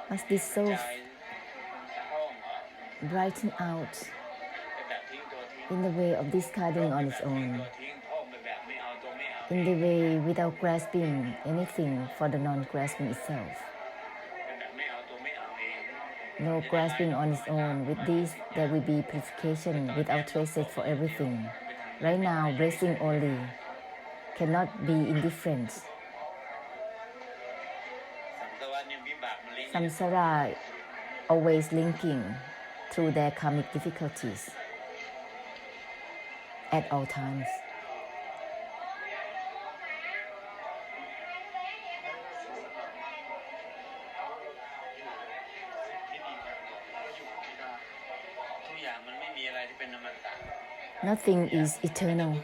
As this soul brighten out in the way of discarding on its own, in the way without grasping anything for the non-grasping itself. No grasping on its own. With this, there will be purification without traces for everything. Right now, blessing only cannot be indifference. Samsara always linking through their karmic difficulties at all times. Nothing is eternal.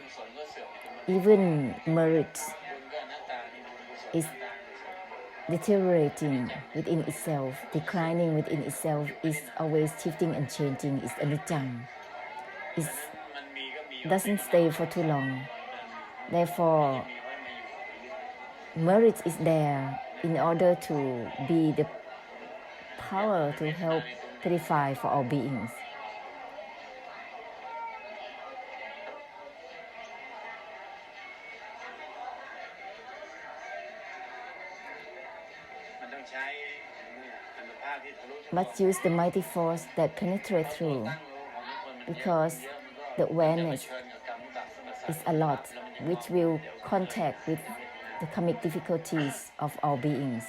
Even merit is deteriorating within itself, declining within itself, is always shifting and changing, is anicca. It doesn't stay for too long. Therefore, merit is there in order to be the power to help purify for all beings. Must use the mighty force that penetrates through, because the awareness is a lot which will contact with the karmic difficulties of all beings,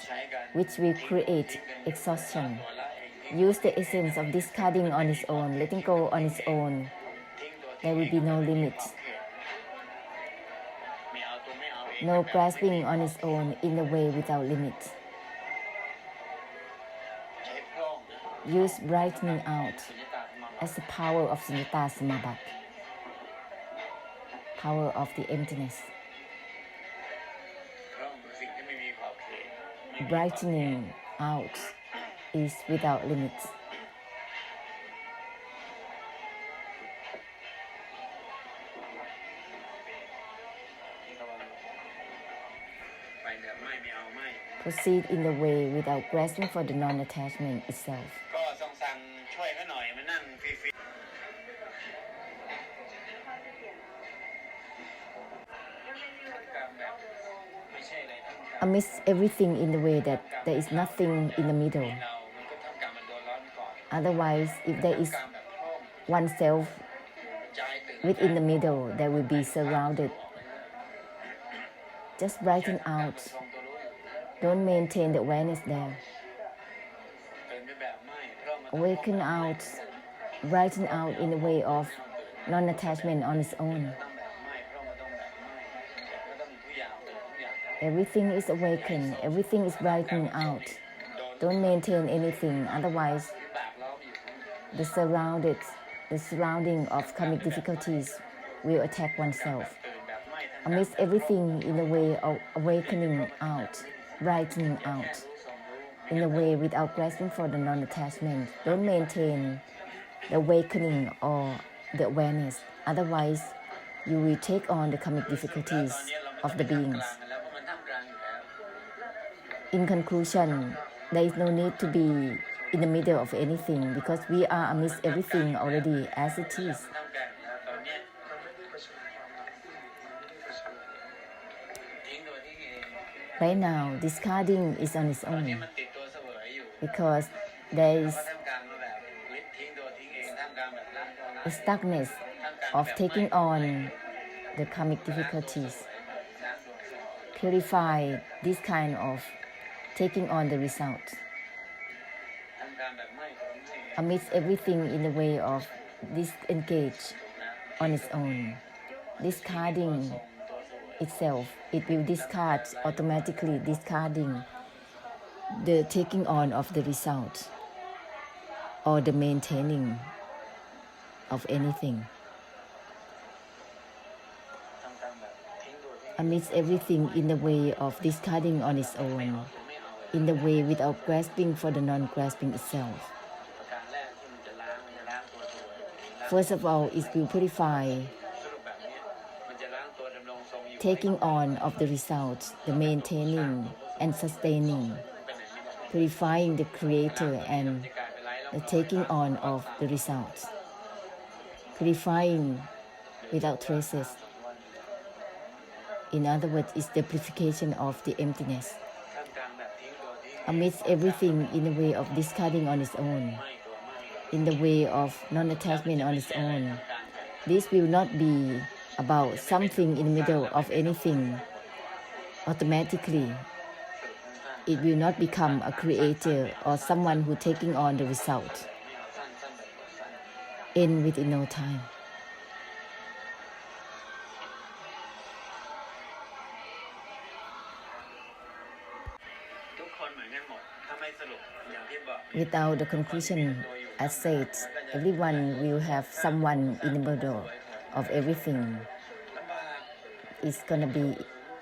which will create exhaustion. Use the essence of discarding on its own, letting go on its own. There will be no limit. No grasping on its own in the way without limit. Use brightening out as the power of Sunyata Samabhat, power of the emptiness. Brightening out is without limits. Proceed in the way without grasping for the non-attachment itself. Amidst everything in the way that there is nothing in the middle. Otherwise, if there is oneself within the middle, there will be surrounded. Just brighten out. Don't maintain the awareness there. Awaken out, brighten out in the way of non-attachment on its own. Everything is awakened, everything is brightened out. Don't maintain anything, otherwise the surrounding of karmic difficulties will attack oneself. Amidst everything in the way of awakening out, brightening out, in a way without grasping for the non-attachment. Don't maintain the awakening or the awareness, otherwise you will take on the karmic difficulties of the beings. In conclusion, there is no need to be in the middle of anything, because we are amidst everything already as it is. Right now, discarding is on its own, because there is a stuckness of taking on the karmic difficulties. Purify this kind of taking on the result. Amidst everything in the way of disengage on its own, discarding itself, it will discard automatically, discarding the taking on of the result or the maintaining of anything. Amidst everything in the way of discarding on its own, in the way without grasping for the non-grasping itself. First of all, it will purify taking on of the result, the maintaining and sustaining. purifying the creator and the taking on of the results, purifying without traces. In other words, it's the purification of the emptiness. Amidst everything in the way of discarding on its own, in the way of non-attachment on its own, this will not be about something in the middle of anything. Automatically, it will not become a creator or someone who taking on the result. End within no time. Without the conclusion, as said, everyone will have someone in the middle of everything. It's gonna be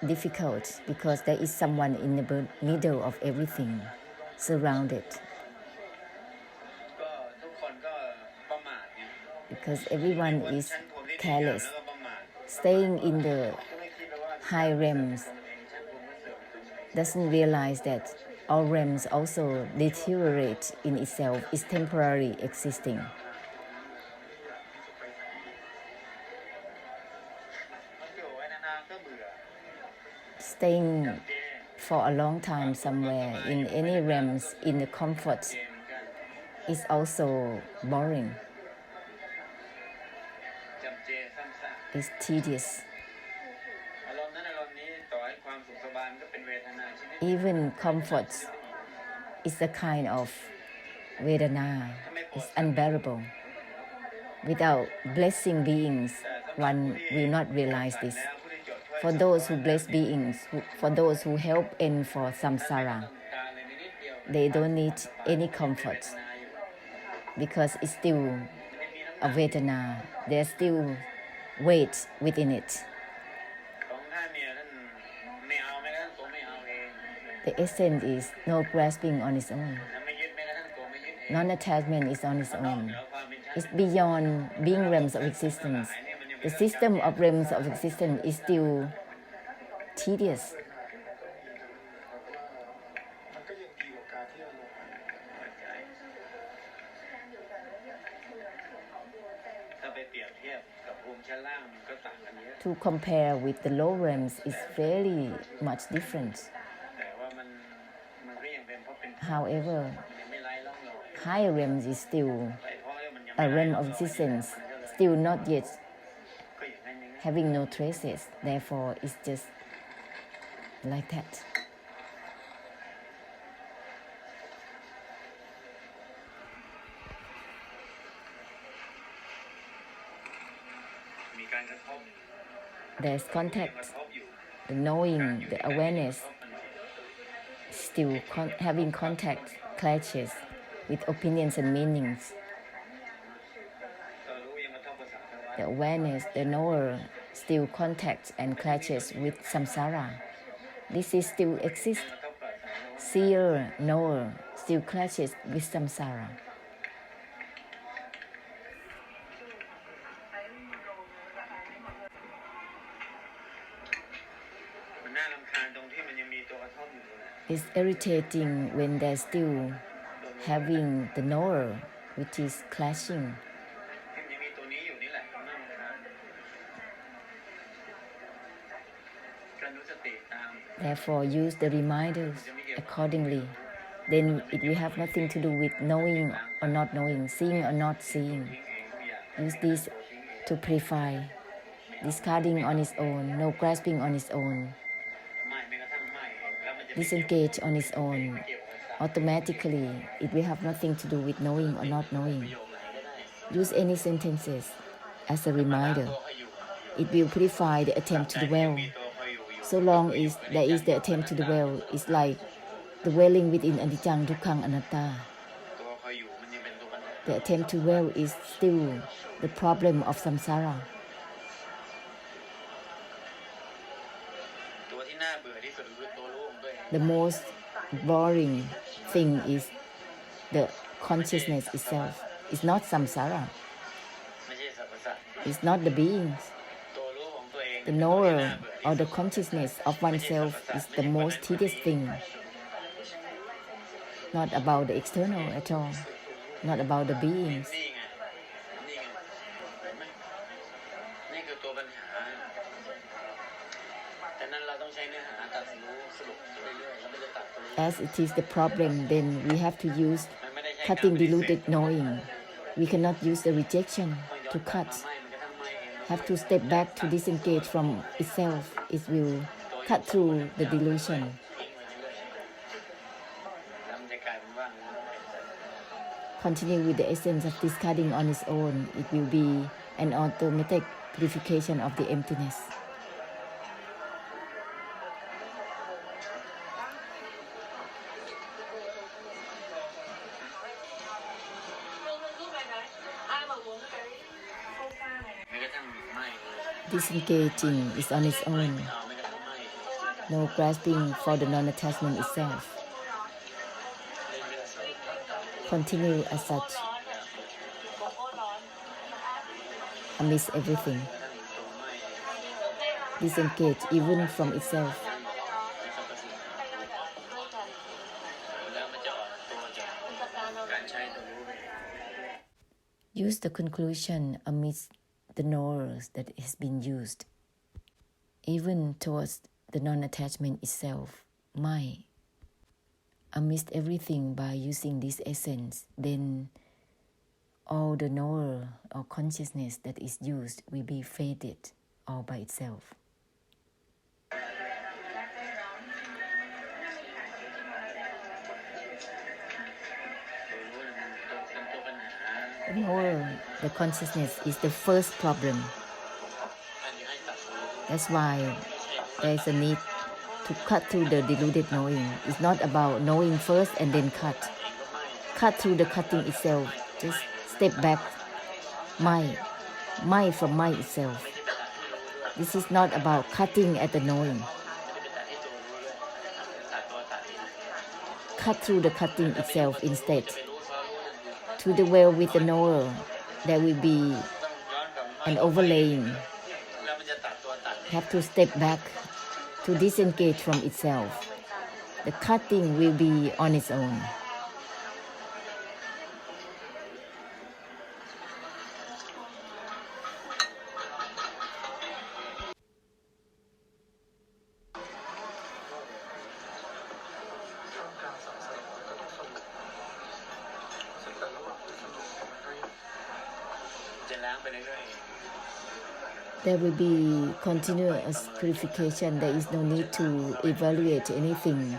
difficult because there is someone in the middle of everything, surrounded. Because everyone is careless, staying in the high realms, doesn't realize that all realms also deteriorate in itself, is temporary existing. Staying for a long time somewhere in any realms in the comfort is also boring. It's tedious. Even comfort is a kind of Vedana, it's unbearable. Without blessing beings, one will not realize this. For those who bless beings, for those who help end for samsara, they don't need any comfort because it's still a Vedana. There's still weight within it. The essence is no grasping on its own. Non-attachment is on its own. It's beyond being realms of existence. The system of realms of existence is still tedious. To compare with the low realms is very much different. However, higher realms is still a realm of existence, still not yet having no traces. Therefore, it's just like that. There's contact, the knowing, the awareness, still having contact, clashes with opinions and meanings. The awareness, the knower, still contacts and clashes with samsara. This is still exists. Seer, knower, still clashes with samsara. It's irritating when they're still having the knower, which is clashing. Therefore, use the reminders accordingly. Then it will have nothing to do with knowing or not knowing, seeing or not seeing. Use this to purify, discarding on its own, no grasping on its own. Disengage on its own. Automatically, it will have nothing to do with knowing or not knowing. Use any sentences as a reminder. It will purify the attempt to dwell. So long as there is the attempt to dwell, it's like dwelling within anicca, dukkha, anatta. The attempt to dwell is still the problem of samsara. The most boring thing is the consciousness itself. It's not samsara. It's not the beings. The knower or the consciousness of oneself is the most tedious thing. not about the external at all, not about the beings. นี่คือตัวปัญหาแต่นั้นเราต้องใช้เนื้อหาตัดรู้สรุปเรื่อยๆแล้วมันจะตัดตัว As it is the problem, then we have to use cutting deluded knowing. We cannot use the rejection to cut. Have to step back to disengage from itself. It will cut through the delusion. Continue with the essence of discarding on its own. It will be an automatic purification of the emptiness. Disengaging is on its own. No grasping for the non-attachment itself. Continue as such amidst everything. Disengage even from itself. Use the conclusion amidst the knowers that has been used, even towards the non-attachment itself, amidst everything by using this essence, then all the knower or consciousness that is used will be faded all by itself. The knower, the consciousness is the first problem. That's why there is a need to cut through the deluded knowing. It's not about knowing first and then cut. Cut through the cutting itself. Just step back. My from my itself. This is not about cutting at the knowing. Cut through the cutting itself instead. To the well with the knower, there will be an overlaying. Have to step back to disengage from itself. The cutting will be on its own. There will be continuous purification. There is no need to evaluate anything.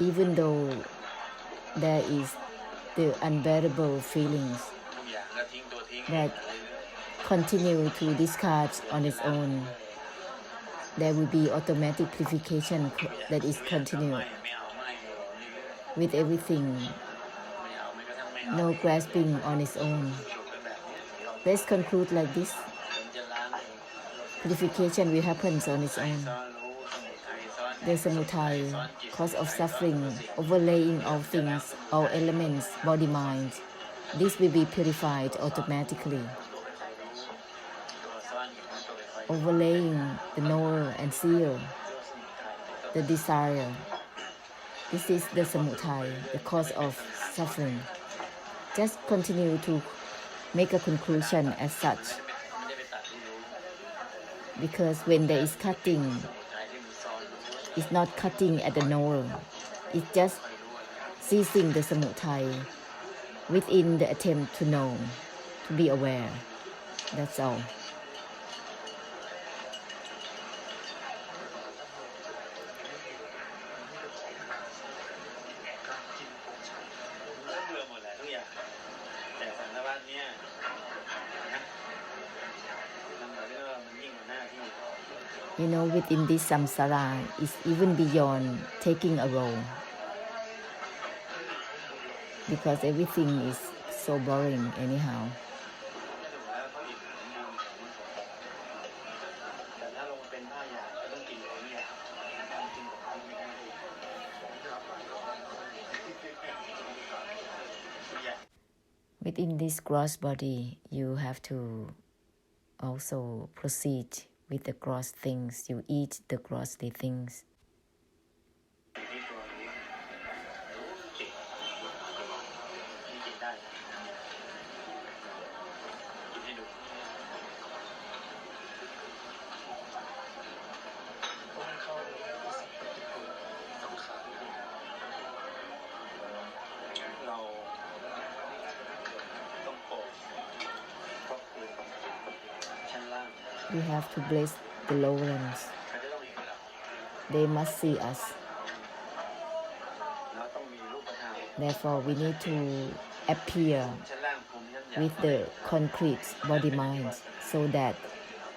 Even though there is the unbearable feelings that continue to discard on its own, there will be automatic purification that is continued with everything, no grasping on its own. Let's conclude like this. Purification will happen on its own. The samutaya, cause of suffering, overlaying all things, all elements, body, mind, this will be purified automatically. Overlaying the knower and seer, the desire. This is the samutaya, the cause of suffering. Just continue to make a conclusion as such. Because when there is cutting, it's not cutting at the knower. It's just seizing the samutaya within the attempt to know, to be aware. That's all. You know, within this samsara is even beyond taking a role, because everything is so boring anyhow. Within this gross body, you have to also proceed with the gross things. You eat the grossly things. นี่ตัวนี้จิตนี่กินได้นะกินให้ดูเพราะมันเข้าไปที่สำคัญเราต้องโปร่งครอบคลุมชั้นล่าง We have to bless the low ones. เขาจะต้องเห็นเรา They must see us. เราต้องมีรูปธรรม Therefore, we need to appear ชั้นล่างภูมิชั้นหยาบ with the concrete body mind so that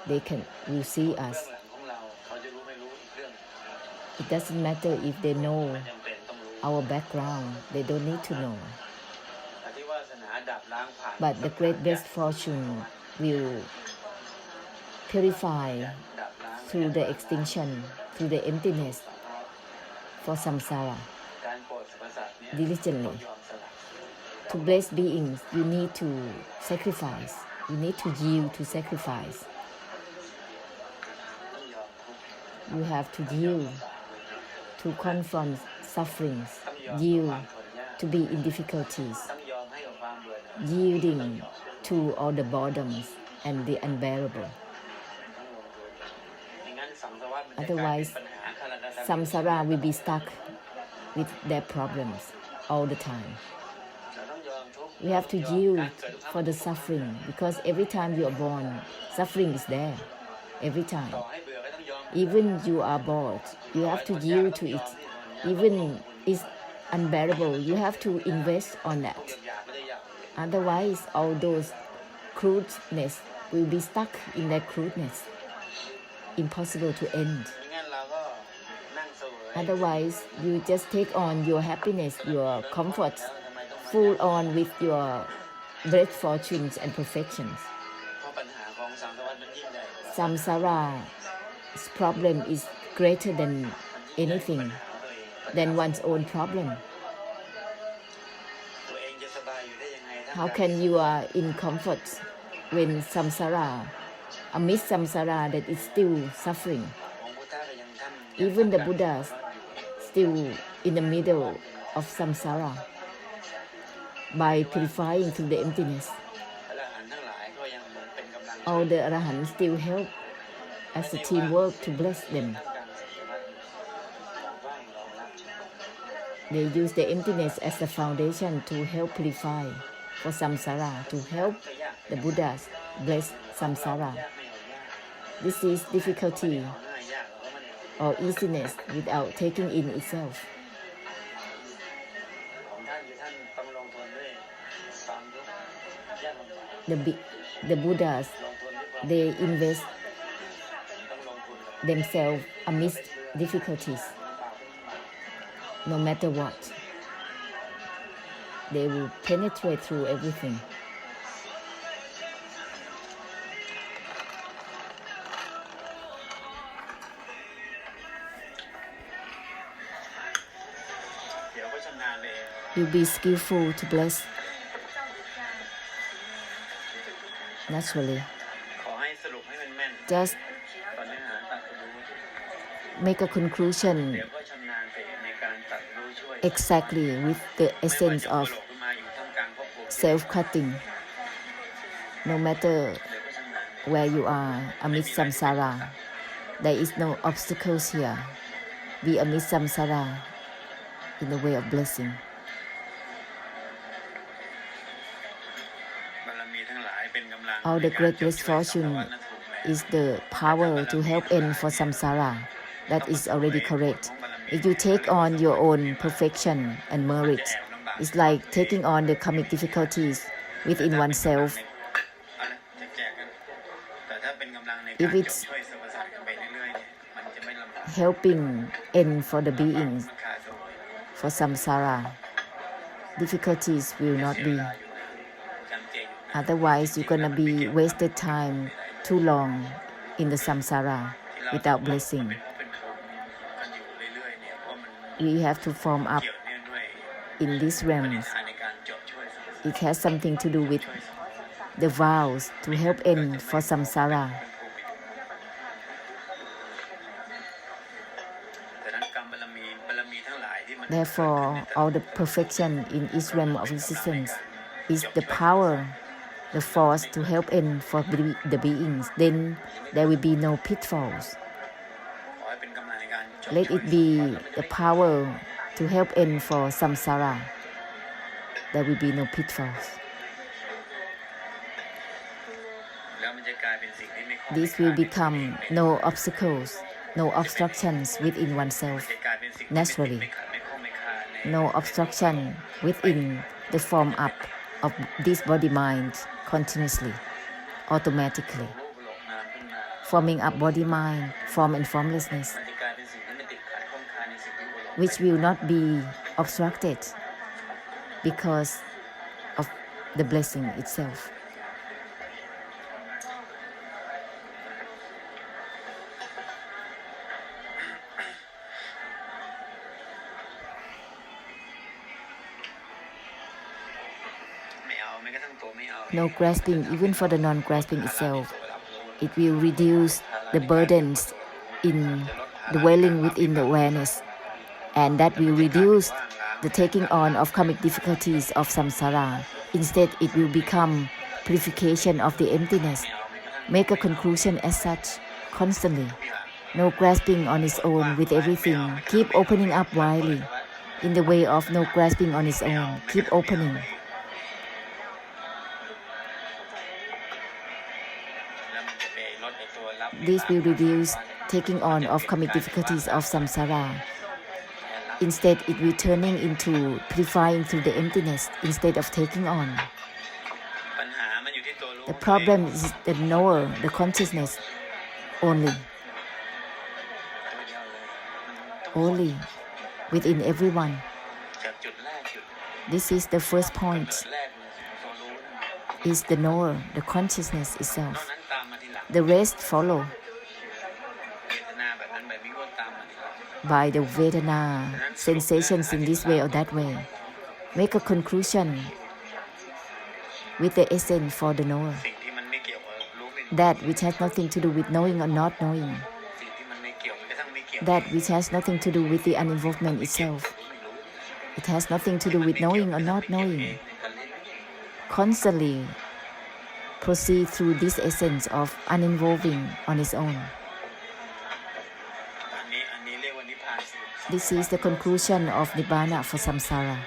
they will see เบื้อง us. หลังของเราเขาจะรู้ไม่รู้อีกเรื่อง It doesn't matter if they know ไม่จำเป็นต้องรู้ our background. They don't need to know. อธิวาสนาดับล้างผ่าน But the great best fortune will purify ดับล้าง through the extinction, through the emptiness for samsara การโปรดสรรพสัตว์เนี่ย diligently. ยอมสละ To bless beings, you need to sacrifice. You need to yield to sacrifice. ต้องยอมทุกข์ You have to yield to confront sufferings, ต้องยอม yield ความทนยาก to be in difficulties, ต้องยอมให้กับความเบื่อหน่าย yielding to all the boredoms and the unbearable. ต้องลงทุนไม่งั้นสังสารวัฏมันจะกลายเป็น Otherwise, ปัญหาคาราดา samsara will be stuck with their problems all the time. เราต้องยอมทุกข์ We have to ยอม yield การเกิดทุกข์ for the suffering because every time you are born, suffering is there. Every time. ต่อให้เบื่อก็ต้องยอม Even you are bored, you have to yield to it. Even it's unbearable, you have to invest on that. หยาบไม่ได้หยาบ Otherwise, all those crudeness will be stuck in their crudeness. Impossible to end. ไม่งั้นเราก็นั่งเสวย Otherwise, you just take on your happiness, your comfort, แล้วทำไมต้องมา full on with your great fortunes and perfections. เพราะปัญหาของสังสารวัฏมันยิ่งใหญ่กว่า Samsara's problem is greater than anything, than one's own problem. ตัวเองจะสบายอยู่ได้ยังไงถ้า How can you are in comfort when samsara, amidst samsara that is still suffering? ของพุทธะก็ยังท่าน Even the Buddhas still in the middle of samsara by purifying through the emptiness. พระอรหันต์ทั้งหลายก็ยังเป็นกำลัง All the arahants still help as a teamwork to bless them. ท่ามกลางสังสารวัฏว่างรองรับ They use the emptiness as the foundation to help purify for samsara, to help ก็ยาก the Buddhas bless ยาก samsara. ไม่เอายาก This is difficulty เอาง่ายยากเราก็ไม่เอา or easiness without taking in itself. ของท่านคือท่านต้องลงทุนด้วยความทุกข์ยากลำบาก The Buddhas, ลงทุนด้วยความ they invest ต้องลงทุนกับ themselves amidst difficulties, ลำบากเป็น no matter what. They will penetrate through everything. เดี๋ยวก็ชำนาญเอง You be skillful to bless naturally. ขอให้สรุปให้มันแม่น Just ตอนเนื้อหาตัดรู้ make a conclusion เดี๋ยวก็ชำนาญไปในการตัดรู้ช่วย exactly with the ไม่ว่า essence จะโผล่ of ขึ้นมาอยู่ท่ามกลางภพภูมิ self-cutting. No matter เดี๋ยวก็ชำนาญ where you are amidst samsara, there is no obstacles here. Be amidst samsara in the way of blessing. บารมีทั้งหลายเป็นกำลัง All the ในการ great จบช่วยสัง misfortune สารวัฏนั้นถูกแล้ว is the power to help end for samsara. That is already correct. If you take on your own perfection and merit, it's like taking on the karmic difficulties within oneself. เอาละจะแจกกันแต่ถ้าเป็นกำลังใน If การจบ it's ช่วยสรรพสัตว์กันไปเรื่อยๆเนี่ยมันจะไม่ลำบาก helping end for the beings มันขาดโซ่ for samsara, difficulties will not เสียเว be. ลาอยู่นะจำเจอยู่นะ Otherwise, you're gonna be wasted time too long in the samsara ที่เรา without เป็น blessing. เพราะเป็นภูมิกันอยู่เรื่อยๆเนี่ยเพราะมัน We have to form up เกี่ยวเนื่องด้วย in these ปณิ realms ธานในการจบช่วยสรรพสัตว์ it has something to do with the vows to help end for samsara. แต่นั้นกรรมบารมีทั้งหลายที่มัน Therefore, all the perfection in each realm of existence is the power, the force to help end for the beings. Then there will be no pitfalls. ขอให้เป็นกำลังในการจบ Let it be the power to help end for samsara. There will be no pitfalls. แล้วมันจะกลายเป็นสิ่งที่ไม่ข้อ This will become no obstacles, no obstructions within oneself จะกลายเป็นสิ่งที่ naturally. ไม่ขัดไม่ข้อไม่คาใน No obstruction within the form up of this body mind continuously, automatically. รูปโลกนามขึ้นมา Forming up body mind, form and formlessness, มันจะกลายเป็นสิ่งที่ไม่ติดขัดข้องคาในสิ่งที่รูปโลก which will not be obstructed because of the blessing itself. ไม่เอาแม้กระทั่งตัวไม่เอา No grasping, even for the non-grasping itself. It will reduce the burdens in dwelling within the awareness, and that will reduce the taking on of karmic difficulties of samsara. Instead, it will become purification of the emptiness. Make a conclusion as such constantly. No grasping on its own with everything. Keep opening up widely. In the way of no grasping on its own. Keep opening. แล้วมันจะไปลดไอ้ตัวรับ This will reduce taking on of karmic difficulties of samsara. Instead, it will turning into purifying through the emptiness instead of taking on. ปัญหามันอยู่ที่ตัวรู้ The problem is the knower, the consciousness only, ตัวเดียวเลยมันต้อง only within everyone. จากจุดแรกจุด This is the first point, แรกเลยตัวรู้นั่น is the knower, the consciousness นอก itself. นั้นตามมาทีหลัง The rest follow เวทนาแบบนั้นแบบนี้ก็ตามมาทีหลัง by the Vedana, sensations in this way or that way. Make a conclusion with the essence for the knower. สิ่งที่มันไม่เกี่ยวกับรู้เป็น That which has nothing to do with knowing or not knowing. สิ่งที่มันไม่เกี่ยวแม้กระทั่งไม่เกี่ยว That which has nothing to do with the uninvolvement itself. ไม่รู้ It has nothing to do with knowing or not knowing. ในการเล่น Constantly proceed through this essence of uninvolving on its own. อันนี้เรียกว่านิพพานสูตร This is the conclusion of Nibbana for samsara.